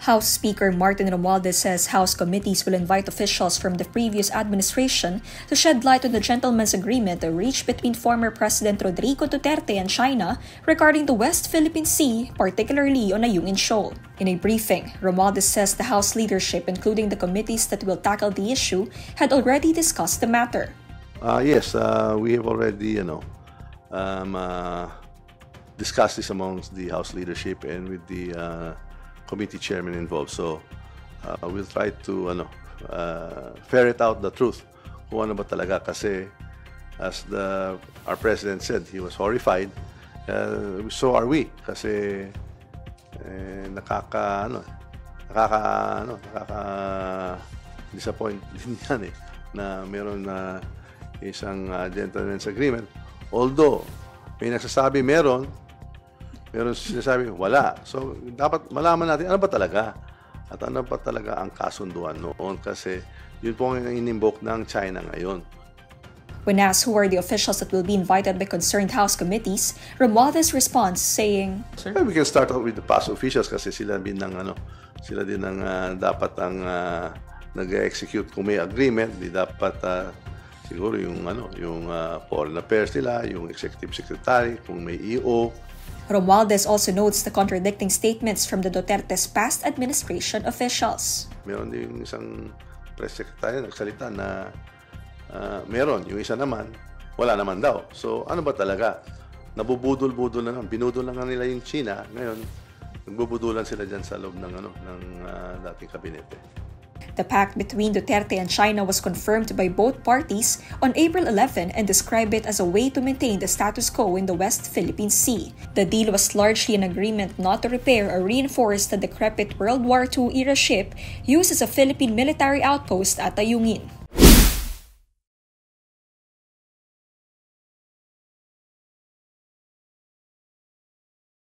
House Speaker Martin Romualdez says House committees will invite officials from the previous administration to shed light on the gentleman's agreement reached between former President Rodrigo Duterte and China regarding the West Philippine Sea, particularly on Ayungin Shoal. In a briefing, Romualdez says the House leadership, including the committees that will tackle the issue, had already discussed the matter. Yes, we have already, discussed this amongst the House leadership and with the committee chairman involved. So we'll try to ferret out the truth kung ano ba talaga, kasi as our president said, he was horrified. So are we, kasi disappoint din yan na meron na isang gentleman's agreement. Although may nagsasabi meron sinasabi wala. So dapat malaman natin ano ba talaga at ano ba talaga ang kasunduan noon, kasi yun po ang in-invoke ng China ngayon. When asked who are the officials that will be invited by concerned House committees, Romualdez responds saying, We can start out with the past officials kasi sila din ang dapat ang nag-execute kung may agreement. Di dapat siguro yung foreign affairs nila, yung executive secretary, kung may EO. Romualdez also notes the contradicting statements from the Duterte's past administration officials. Meron din isang press secretary nagsalita na meron, yung isa naman, wala naman daw. So ano ba talaga? Nabubudol-budol na lang. Binudol na nga nila yung China. Ngayon, nagbubudulan sila dyan sa loob ng dating kabinete. The pact between Duterte and China was confirmed by both parties on April 11 and described it as a way to maintain the status quo in the West Philippine Sea. The deal was largely an agreement not to repair or reinforce the decrepit World War II era ship used as a Philippine military outpost at Ayungin.